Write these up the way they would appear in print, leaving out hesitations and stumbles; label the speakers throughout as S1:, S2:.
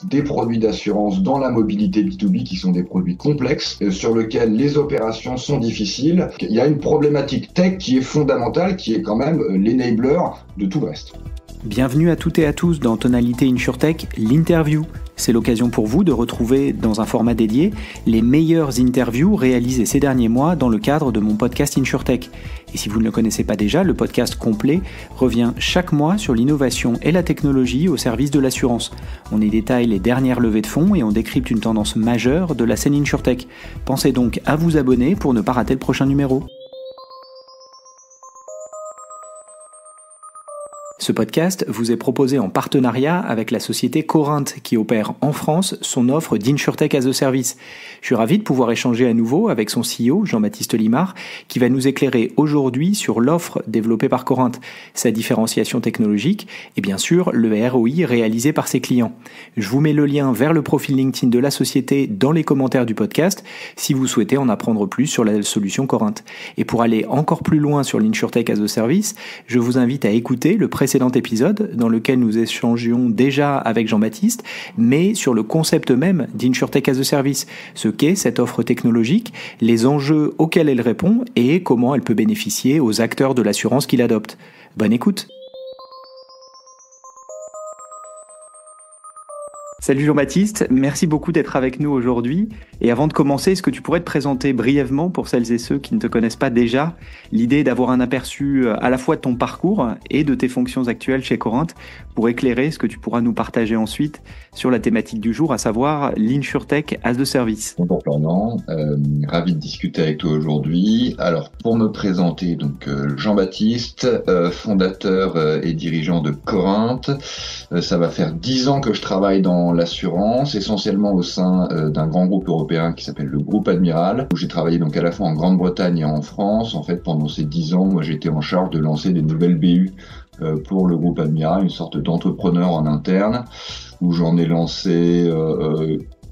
S1: des produits d'assurance dans la mobilité B2B qui sont des produits complexes sur lesquels les opérations sont difficiles. Il y a une problématique tech qui est fondamentale, qui est quand même l'enabler de tout le reste.
S2: Bienvenue à toutes et à tous dans Tonalité InsurTech, l'interview. C'est l'occasion pour vous de retrouver dans un format dédié les meilleures interviews réalisées ces derniers mois dans le cadre de mon podcast InsurTech. Et si vous ne le connaissez pas déjà, le podcast complet revient chaque mois sur l'innovation et la technologie au service de l'assurance. On y détaille les dernières levées de fonds et on décrypte une tendance majeure de la scène InsurTech. Pensez donc à vous abonner pour ne pas rater le prochain numéro. Ce podcast vous est proposé en partenariat avec la société Corinthe qui opère en France son offre d'InsurTech as a Service. Je suis ravi de pouvoir échanger à nouveau avec son CEO, Jean-Baptiste Limard, qui va nous éclairer aujourd'hui sur l'offre développée par Corinthe, sa différenciation technologique et bien sûr le ROI réalisé par ses clients. Je vous mets le lien vers le profil LinkedIn de la société dans les commentaires du podcast si vous souhaitez en apprendre plus sur la solution Corinthe. Et pour aller encore plus loin sur l'InsurTech as a Service, je vous invite à écouter le précédent épisode dans lequel nous échangions déjà avec Jean-Baptiste, mais sur le concept même d'InsurTech as a Service, ce qu'est cette offre technologique, les enjeux auxquels elle répond et comment elle peut bénéficier aux acteurs de l'assurance qui l'adoptent. Bonne écoute. Salut Jean-Baptiste, merci beaucoup d'être avec nous aujourd'hui. Et avant de commencer, est-ce que tu pourrais te présenter brièvement pour celles et ceux qui ne te connaissent pas déjà? L'idée est d'avoir un aperçu à la fois de ton parcours et de tes fonctions actuelles chez Corinthe pour éclairer ce que tu pourras nous partager ensuite sur la thématique du jour, à savoir l'InsurTech as a Service.
S1: Bonjour Florian, ravi de discuter avec toi aujourd'hui. Alors pour me présenter, donc Jean-Baptiste, fondateur et dirigeant de Corinthe. Ça va faire 10 ans que je travaille dans l'assurance, essentiellement au sein d'un grand groupe européen qui s'appelle le groupe Admiral, où j'ai travaillé donc à la fois en Grande-Bretagne et en France. En fait, pendant ces 10 ans, moi j'étais en charge de lancer des nouvelles BU pour le groupe Admiral, une sorte d'entrepreneur en interne, où j'en ai lancé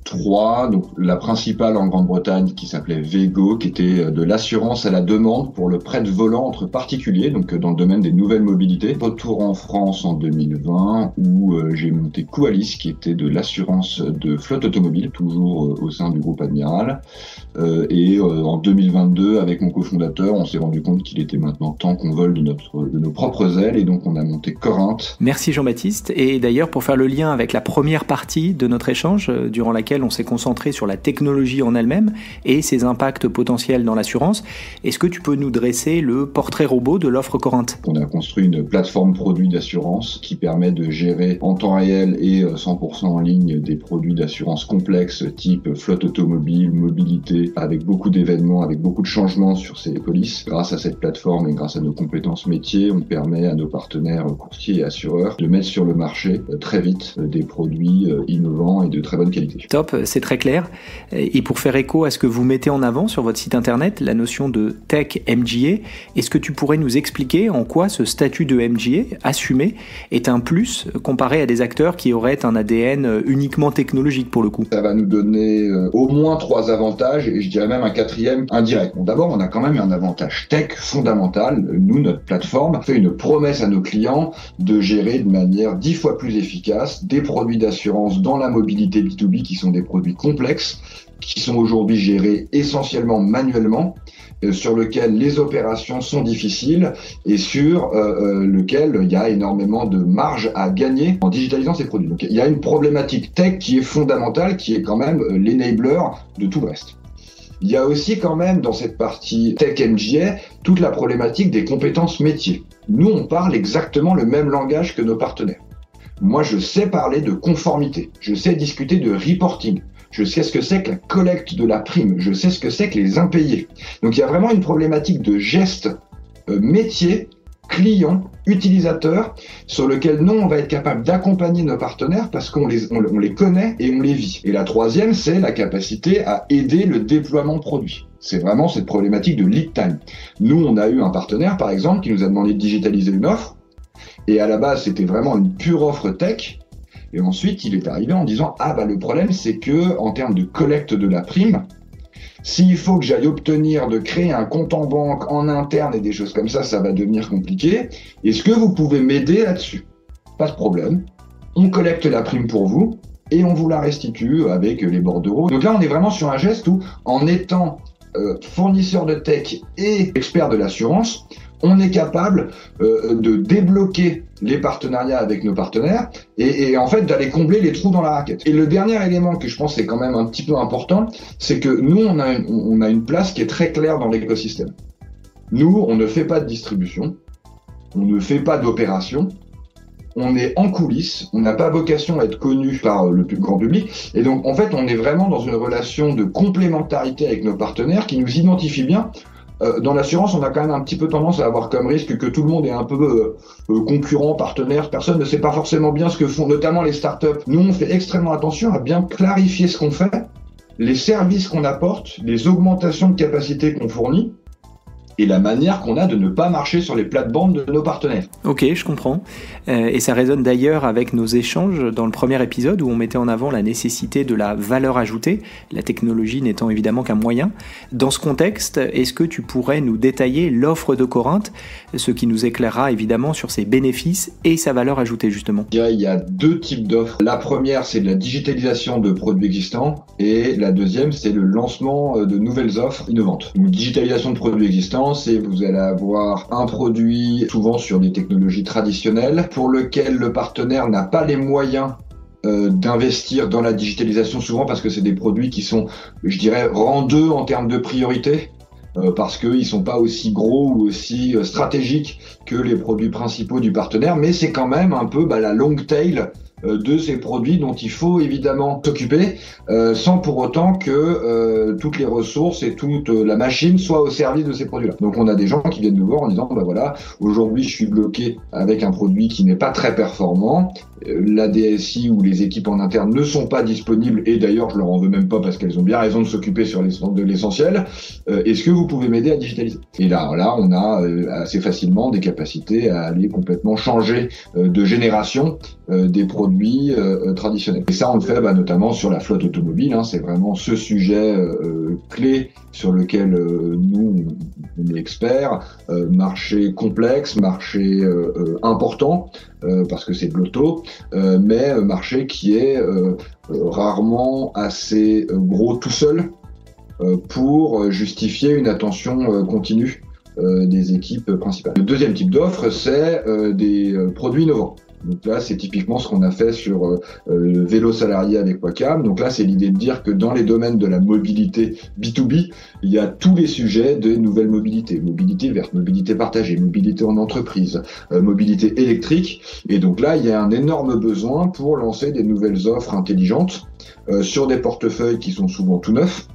S1: 3, donc la principale en Grande-Bretagne qui s'appelait Vego, qui était de l'assurance à la demande pour le prêt de volant entre particuliers, donc dans le domaine des nouvelles mobilités. Retour en France en 2020 où j'ai monté Qualis, qui était de l'assurance de flotte automobile, toujours au sein du groupe Admiral. Et en 2022, avec mon cofondateur, on s'est rendu compte qu'il était maintenant temps qu'on vole de nos propres ailes, et donc on a monté Corinthe.
S2: Merci Jean-Baptiste. Et d'ailleurs, pour faire le lien avec la première partie de notre échange, durant laquelle on s'est concentré sur la technologie en elle-même et ses impacts potentiels dans l'assurance, est-ce que tu peux nous dresser le portrait robot de l'offre Corinthe?
S1: On a construit une plateforme produit d'assurance qui permet de gérer en temps réel et 100% en ligne des produits d'assurance complexes type flotte automobile, mobilité, avec beaucoup d'événements, avec beaucoup de changements sur ces polices. Grâce à cette plateforme et grâce à nos compétences métiers, on permet à nos partenaires courtiers et assureurs de mettre sur le marché très vite des produits innovants et de très bonne qualité.
S2: Top, c'est très clair. Et pour faire écho à ce que vous mettez en avant sur votre site internet, la notion de Tech MGA, est-ce que tu pourrais nous expliquer en quoi ce statut de MGA assumé est un plus comparé à des acteurs qui auraient un ADN uniquement technologique pour le coup?
S1: Ça va nous donner au moins 3 avantages, et je dirais même un 4e indirect. Bon, d'abord, on a quand même un avantage tech fondamental. Nous, notre plateforme fait une promesse à nos clients de gérer de manière 10 fois plus efficace des produits d'assurance dans la mobilité B2B qui sont des produits complexes, qui sont aujourd'hui gérés essentiellement manuellement, sur lequel les opérations sont difficiles et sur lequel il y a énormément de marge à gagner en digitalisant ces produits. Donc il y a une problématique tech qui est fondamentale, qui est quand même l'enabler de tout le reste. Il y a aussi quand même dans cette partie Tech MGA toute la problématique des compétences métiers. Nous, on parle exactement le même langage que nos partenaires. Moi, je sais parler de conformité, je sais discuter de reporting, je sais ce que c'est que la collecte de la prime, je sais ce que c'est que les impayés. Donc il y a vraiment une problématique de geste métier, client, utilisateur, sur lequel nous, on va être capable d'accompagner nos partenaires parce qu'on les connaît et on les vit. Et la 3e, c'est la capacité à aider le déploiement produit. C'est vraiment cette problématique de lead time. Nous, on a eu un partenaire, par exemple, qui nous a demandé de digitaliser une offre. Et à la base, c'était vraiment une pure offre tech. Et ensuite, il est arrivé en disant « Ah, le problème, c'est que en termes de collecte de la prime, s'il faut que j'aille obtenir de créer un compte en banque en interne et des choses comme ça va devenir compliqué. Est-ce que vous pouvez m'aider là-dessus ?» Pas de problème. On collecte la prime pour vous. et on vous la restitue avec les bordereaux. Donc là, on est vraiment sur un geste où, en étant fournisseur de tech et expert de l'assurance, on est capable de débloquer les partenariats avec nos partenaires et en fait d'aller combler les trous dans la raquette. Et le dernier élément que je pense est quand même un petit peu important, c'est que nous, on a une place qui est très claire dans l'écosystème. Nous, on ne fait pas de distribution, on ne fait pas d'opération, on est en coulisses, on n'a pas vocation à être connu par le plus grand public, et donc en fait on est vraiment dans une relation de complémentarité avec nos partenaires qui nous identifie bien. Dans l'assurance, on a quand même un petit peu tendance à avoir comme risque que tout le monde est un peu concurrent, partenaire, personne ne sait pas forcément bien ce que font, notamment les startups. Nous, on fait extrêmement attention à bien clarifier ce qu'on fait, les services qu'on apporte, les augmentations de capacité qu'on fournit, et la manière qu'on a de ne pas marcher sur les plates-bandes de nos partenaires.
S2: Ok, je comprends. Et ça résonne d'ailleurs avec nos échanges dans le premier épisode où on mettait en avant la nécessité de la valeur ajoutée, la technologie n'étant évidemment qu'un moyen. Dans ce contexte, est-ce que tu pourrais nous détailler l'offre de Corinth, ce qui nous éclairera évidemment sur ses bénéfices et sa valeur ajoutée justement?
S1: Il y a deux types d'offres. La première, c'est de la digitalisation de produits existants et la deuxième, c'est le lancement de nouvelles offres innovantes. Une digitalisation de produits existants, c'est vous allez avoir un produit souvent sur des technologies traditionnelles pour lequel le partenaire n'a pas les moyens d'investir dans la digitalisation, souvent parce que c'est des produits qui sont, je dirais, rang 2 en termes de priorité. Parce qu'ils sont pas aussi gros ou aussi stratégiques que les produits principaux du partenaire, mais c'est quand même un peu la long tail de ces produits dont il faut évidemment s'occuper, sans pour autant que toutes les ressources et toute la machine soient au service de ces produits-là. Donc on a des gens qui viennent nous voir en disant voilà, aujourd'hui je suis bloqué avec un produit qui n'est pas très performant, la DSI ou les équipes en interne ne sont pas disponibles, et d'ailleurs je leur en veux même pas parce qu'elles ont bien raison de s'occuper de l'essentiel. Est-ce que vous pouvez m'aider à digitaliser? Et là on a assez facilement des capacités à aller complètement changer de génération des produits traditionnels. Et ça, on le fait notamment sur la flotte automobile. C'est vraiment ce sujet clé sur lequel nous, on est experts. Marché complexe, marché important, parce que c'est de l'auto, mais marché qui est rarement assez gros tout seul pour justifier une attention continue des équipes principales. Le deuxième type d'offre, c'est des produits innovants. Donc là, c'est typiquement ce qu'on a fait sur le vélo salarié avec Wacam. Donc là, c'est l'idée de dire que dans les domaines de la mobilité B2B, il y a tous les sujets des nouvelles mobilités. Mobilité verte, mobilité partagée, mobilité en entreprise, mobilité électrique. Et donc là, il y a un énorme besoin pour lancer des nouvelles offres intelligentes sur des portefeuilles qui sont souvent tout neufs.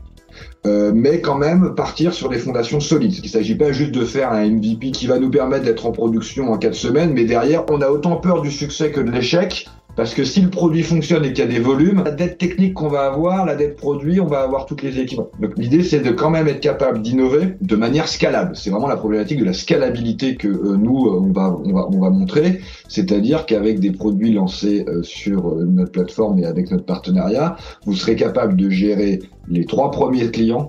S1: Mais quand même partir sur des fondations solides. Il ne s'agit pas juste de faire un MVP qui va nous permettre d'être en production en 4 semaines, mais derrière, on a autant peur du succès que de l'échec, parce que si le produit fonctionne et qu'il y a des volumes, la dette technique qu'on va avoir, la dette produit, on va avoir toutes les équipes. Donc l'idée, c'est de quand même être capable d'innover de manière scalable. C'est vraiment la problématique de la scalabilité que nous, on va montrer, c'est-à-dire qu'avec des produits lancés sur notre plateforme et avec notre partenariat, vous serez capable de gérer les 3 premiers clients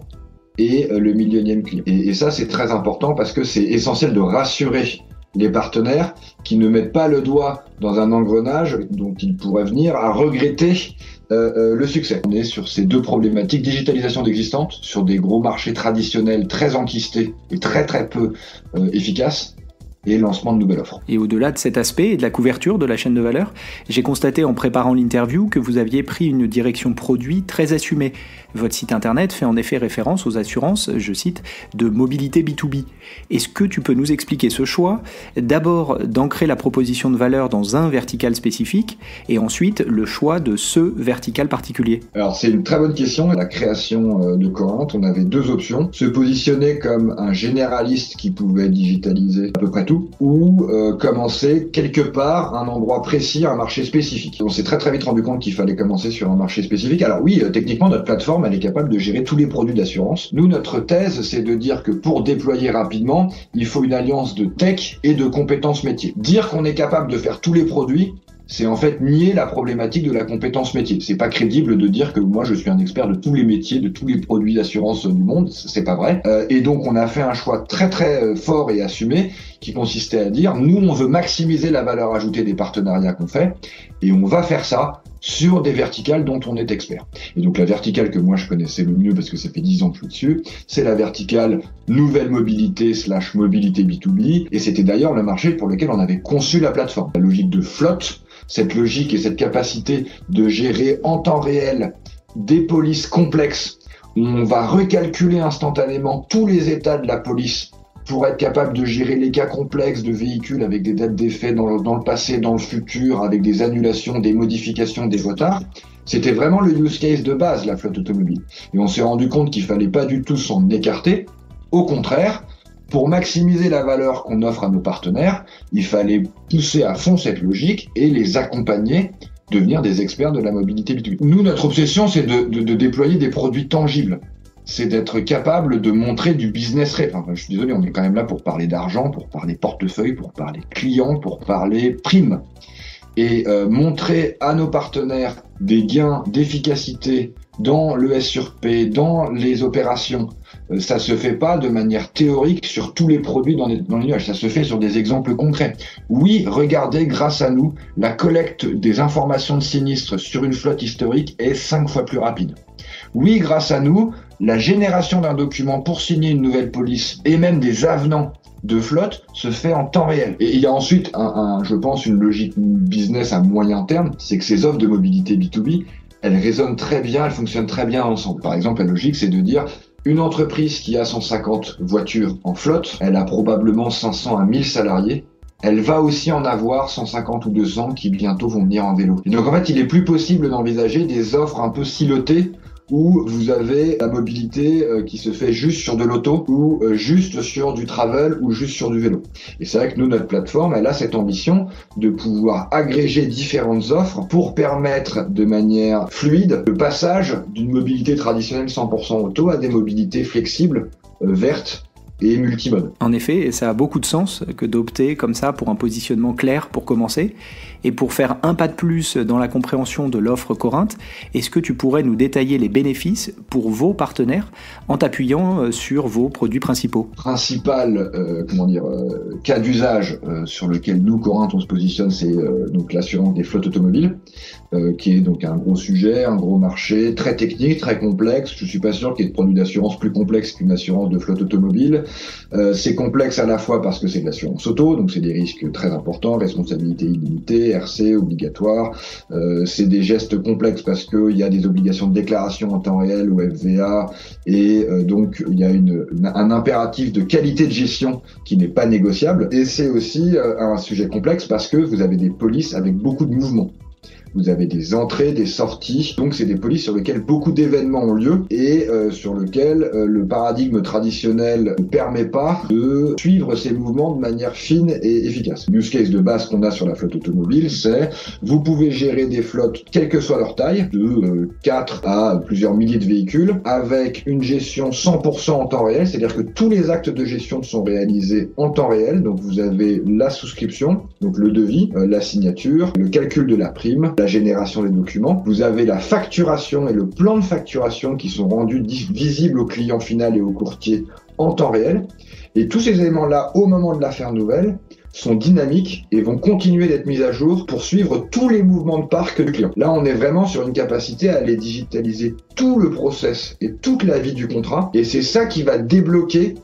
S1: et le millionième client. Et ça, c'est très important parce que c'est essentiel de rassurer les partenaires qui ne mettent pas le doigt dans un engrenage dont ils pourraient venir à regretter le succès. On est sur ces deux problématiques, digitalisation d'existantes, sur des gros marchés traditionnels très enquistés et très très peu efficaces, et lancement de nouvelles offres.
S2: Et au-delà de cet aspect et de la couverture de la chaîne de valeur, j'ai constaté en préparant l'interview que vous aviez pris une direction produit très assumée. Votre site internet fait en effet référence aux assurances, je cite, de mobilité B2B. Est-ce que tu peux nous expliquer ce choix? D'abord, d'ancrer la proposition de valeur dans un vertical spécifique, et ensuite, le choix de ce vertical particulier.
S1: Alors, c'est une très bonne question. La création de Corinth, on avait 2 options. Se positionner comme un généraliste qui pouvait digitaliser à peu près tout, ou commencer quelque part un endroit précis, un marché spécifique. On s'est très très vite rendu compte qu'il fallait commencer sur un marché spécifique. Alors oui, techniquement, notre plateforme, elle est capable de gérer tous les produits d'assurance. Nous, notre thèse, c'est de dire que pour déployer rapidement, il faut une alliance de tech et de compétences métiers. Dire qu'on est capable de faire tous les produits, c'est en fait nier la problématique de la compétence métier. C'est pas crédible de dire que moi je suis un expert de tous les métiers, de tous les produits d'assurance du monde, c'est pas vrai. Et donc on a fait un choix très très fort et assumé qui consistait à dire nous on veut maximiser la valeur ajoutée des partenariats qu'on fait et on va faire ça sur des verticales dont on est expert. Et donc la verticale que moi je connaissais le mieux parce que ça fait 10 ans que je suis dessus, c'est la verticale nouvelle mobilité / mobilité B2B, et c'était d'ailleurs le marché pour lequel on avait conçu la plateforme. La logique de flotte, cette logique et cette capacité de gérer en temps réel des polices complexes, où on va recalculer instantanément tous les états de la police pour être capable de gérer les cas complexes de véhicules avec des dates d'effet dans le passé, dans le futur, avec des annulations, des modifications, des retards. C'était vraiment le use case de base, la flotte automobile. Et on s'est rendu compte qu'il fallait pas du tout s'en écarter. Au contraire, pour maximiser la valeur qu'on offre à nos partenaires, il fallait pousser à fond cette logique et les accompagner, devenir des experts de la mobilité B2B. Nous, notre obsession, c'est de déployer des produits tangibles. C'est d'être capable de montrer du business réel. Enfin, je suis désolé, on est quand même là pour parler d'argent, pour parler portefeuille, pour parler clients, pour parler primes. Et montrer à nos partenaires des gains d'efficacité dans le S sur P, dans les opérations, ça se fait pas de manière théorique sur tous les produits dans les nuages, ça se fait sur des exemples concrets. Oui, regardez, grâce à nous, la collecte des informations de sinistres sur une flotte historique est 5 fois plus rapide. Oui, grâce à nous, la génération d'un document pour signer une nouvelle police et même des avenants de flotte se fait en temps réel. Et il y a ensuite, je pense, une logique business à moyen terme, c'est que ces offres de mobilité B2B, elles résonnent très bien, elles fonctionnent très bien ensemble. Par exemple, la logique, c'est de dire, une entreprise qui a 150 voitures en flotte, elle a probablement 500 à 1000 salariés, elle va aussi en avoir 150 ou 200 qui bientôt vont venir en vélo. Et donc en fait, il est plus possible d'envisager des offres un peu silotées où vous avez la mobilité qui se fait juste sur de l'auto ou juste sur du travel ou juste sur du vélo. Et c'est vrai que nous, notre plateforme, elle a cette ambition de pouvoir agréger différentes offres pour permettre de manière fluide le passage d'une mobilité traditionnelle 100% auto à des mobilités flexibles, vertes et multimode.
S2: En effet, ça a beaucoup de sens que d'opter comme ça pour un positionnement clair pour commencer. Et pour faire un pas de plus dans la compréhension de l'offre Corinth, est-ce que tu pourrais nous détailler les bénéfices pour vos partenaires en t'appuyant sur vos produits principaux ?
S1: Principal cas d'usage sur lequel nous, Corinth, on se positionne, c'est donc l'assurance des flottes automobiles, qui est donc un gros sujet, un gros marché, très technique, très complexe. Je suis pas sûr qu'il y ait de produits d'assurance plus complexes qu'une assurance de flotte automobile. C'est complexe à la fois parce que c'est de l'assurance auto, donc c'est des risques très importants, responsabilité illimitée, RC obligatoire. C'est des gestes complexes parce qu'il y a des obligations de déclaration en temps réel ou FVA, et donc il y a un impératif de qualité de gestion qui n'est pas négociable. Et c'est aussi un sujet complexe parce que vous avez des polices avec beaucoup de mouvements. Vous avez des entrées, des sorties, donc c'est des polices sur lesquelles beaucoup d'événements ont lieu et sur lesquels le paradigme traditionnel ne permet pas de suivre ces mouvements de manière fine et efficace. Le use case de base qu'on a sur la flotte automobile, c'est vous pouvez gérer des flottes, quelle que soit leur taille, de 4 à plusieurs milliers de véhicules, avec une gestion 100% en temps réel, c'est-à-dire que tous les actes de gestion sont réalisés en temps réel, donc vous avez la souscription, donc le devis, la signature, le calcul de la prime, la génération des documents. Vous avez la facturation et le plan de facturation qui sont rendus visibles au client final et au courtier en temps réel. Et tous ces éléments-là, au moment de l'affaire nouvelle, sont dynamiques et vont continuer d'être mis à jour pour suivre tous les mouvements de parc du client. Là, on est vraiment sur une capacité à aller digitaliser tout le process et toute la vie du contrat. Et c'est ça qui va débloquer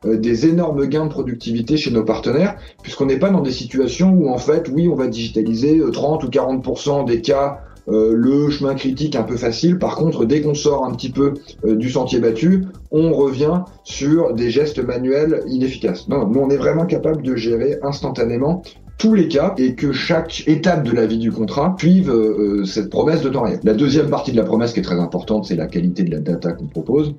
S1: des énormes gains de productivité chez nos partenaires, puisqu'on n'est pas dans des situations où en fait, oui, on va digitaliser 30 ou 40% des cas, le chemin critique un peu facile. Par contre, dès qu'on sort un petit peu du sentier battu, on revient sur des gestes manuels inefficaces. Non, nous on est vraiment capable de gérer instantanément tous les cas et que chaque étape de la vie du contrat suive cette promesse de temps réel. La deuxième partie de la promesse qui est très importante, c'est la qualité de la data qu'on propose,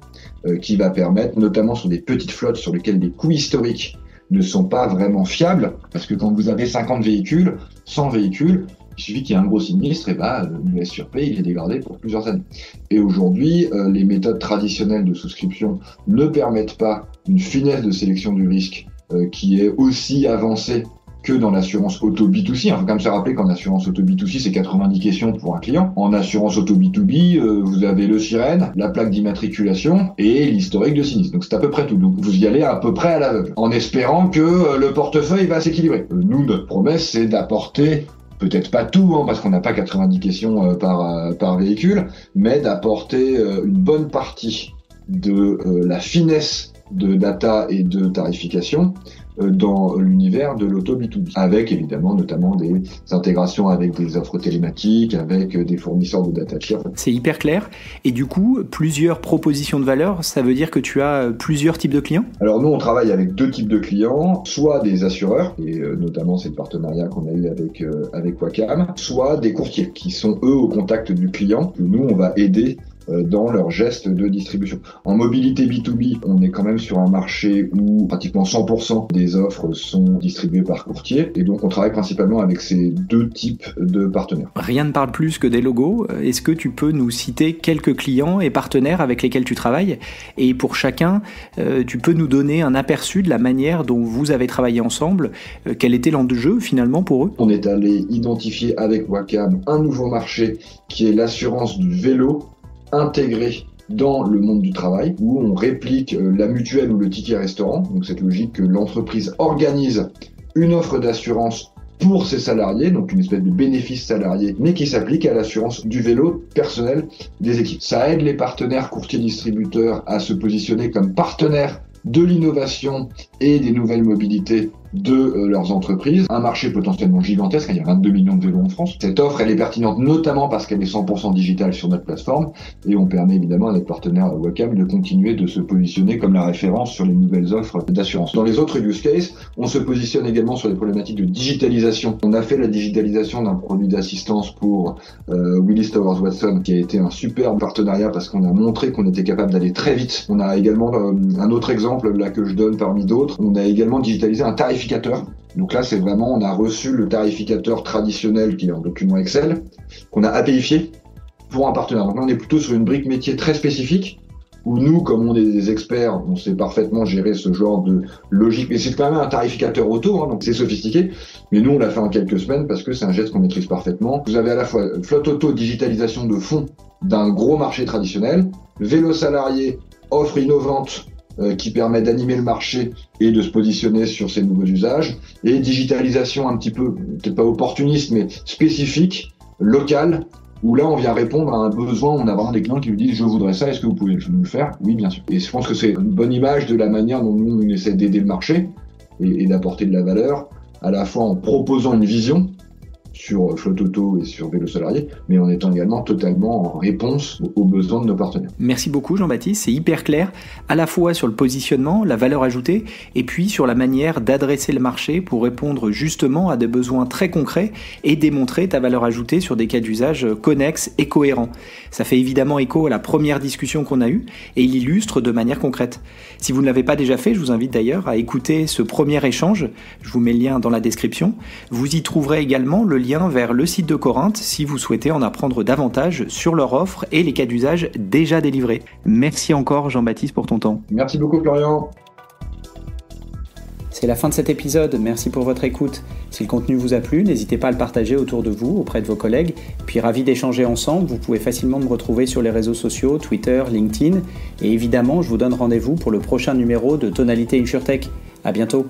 S1: qui va permettre, notamment sur des petites flottes sur lesquelles les coûts historiques ne sont pas vraiment fiables, parce que quand vous avez 50 véhicules, 100 véhicules, il suffit qu'il y ait un gros sinistre, et le S sur P, il est dégradé pour plusieurs années. Et aujourd'hui, les méthodes traditionnelles de souscription ne permettent pas une finesse de sélection du risque qui est aussi avancée que dans l'assurance auto B2C. Il faut quand même se rappeler qu'en assurance auto B2C, c'est 90 questions pour un client. En assurance auto B2B, vous avez le sirène, la plaque d'immatriculation et l'historique de sinistre. Donc c'est à peu près tout. Donc vous y allez à peu près à l'aveugle, en espérant que le portefeuille va s'équilibrer. Nous, notre promesse, c'est d'apporter peut-être pas tout, parce qu'on n'a pas 90 questions par véhicule, mais d'apporter une bonne partie de la finesse de data et de tarification dans l'univers de l'auto B2B, avec évidemment notamment des intégrations avec des offres télématiques, avec des fournisseurs de data tiers.
S2: C'est hyper clair. Et du coup, plusieurs propositions de valeur, ça veut dire que tu as plusieurs types de clients ?
S1: Alors nous, on travaille avec 2 types de clients, soit des assureurs, et notamment c'est le partenariat qu'on a eu avec Wacam, soit des courtiers qui sont eux au contact du client, que nous on va aider dans leur geste de distribution. En mobilité B2B, on est quand même sur un marché où pratiquement 100% des offres sont distribuées par courtier, et donc on travaille principalement avec ces 2 types de partenaires.
S2: Rien ne parle plus que des logos. Est-ce que tu peux nous citer quelques clients et partenaires avec lesquels tu travailles ? Et pour chacun, tu peux nous donner un aperçu de la manière dont vous avez travaillé ensemble. Quel était l'enjeu finalement pour eux ?
S1: On est allé identifier avec Wacam un nouveau marché qui est l'assurance du vélo intégré dans le monde du travail, où on réplique la mutuelle ou le ticket restaurant. Donc cette logique que l'entreprise organise une offre d'assurance pour ses salariés, donc une espèce de bénéfice salarié, mais qui s'applique à l'assurance du vélo personnel des équipes. Ça aide les partenaires courtiers-distributeurs à se positionner comme partenaires de l'innovation et des nouvelles mobilités de leurs entreprises. Un marché potentiellement gigantesque, il y a 22 millions de vélos en France. Cette offre, elle est pertinente notamment parce qu'elle est 100% digitale sur notre plateforme, et on permet évidemment à notre partenaire Wacam de continuer de se positionner comme la référence sur les nouvelles offres d'assurance. Dans les autres use cases, on se positionne également sur les problématiques de digitalisation. On a fait la digitalisation d'un produit d'assistance pour Willis Towers Watson, qui a été un superbe partenariat parce qu'on a montré qu'on était capable d'aller très vite. On a également un autre exemple là que je donne parmi d'autres. On a également digitalisé un tarificateur. Donc là, c'est vraiment, on a reçu le tarificateur traditionnel qui est un document Excel, qu'on a APIfié pour un partenaire. Donc là, on est plutôt sur une brique métier très spécifique, où nous, comme on est des experts, on sait parfaitement gérer ce genre de logique. Mais c'est quand même un tarificateur auto, donc c'est sophistiqué. Mais nous, on l'a fait en quelques semaines parce que c'est un geste qu'on maîtrise parfaitement. Vous avez à la fois flotte auto, digitalisation de fond d'un gros marché traditionnel, vélo salarié, offre innovante, qui permet d'animer le marché et de se positionner sur ces nouveaux usages, et digitalisation un petit peu, peut-être pas opportuniste, mais spécifique, locale, où là on vient répondre à un besoin. On a vraiment des clients qui nous disent « je voudrais ça, est-ce que vous pouvez nous le faire ?» Oui, bien sûr. Et je pense que c'est une bonne image de la manière dont nous on essaie d'aider le marché et d'apporter de la valeur, à la fois en proposant une vision sur flotte auto et sur vélo salarié, mais en étant également totalement en réponse aux besoins de nos partenaires.
S2: Merci beaucoup Jean-Baptiste, c'est hyper clair, à la fois sur le positionnement, la valeur ajoutée, et puis sur la manière d'adresser le marché pour répondre justement à des besoins très concrets et démontrer ta valeur ajoutée sur des cas d'usage connexes et cohérents. Ça fait évidemment écho à la première discussion qu'on a eue et il illustre de manière concrète. Si vous ne l'avez pas déjà fait, je vous invite d'ailleurs à écouter ce premier échange, je vous mets le lien dans la description. Vous y trouverez également le lien vers le site de Corinthe si vous souhaitez en apprendre davantage sur leur offre et les cas d'usage déjà délivrés. Merci encore Jean-Baptiste pour ton temps.
S1: Merci beaucoup Florian.
S2: C'est la fin de cet épisode, merci pour votre écoute. Si le contenu vous a plu, n'hésitez pas à le partager autour de vous, auprès de vos collègues. Puis ravi d'échanger ensemble, vous pouvez facilement me retrouver sur les réseaux sociaux, Twitter, LinkedIn. Et évidemment, je vous donne rendez-vous pour le prochain numéro de Tonalité InsurTech. À bientôt.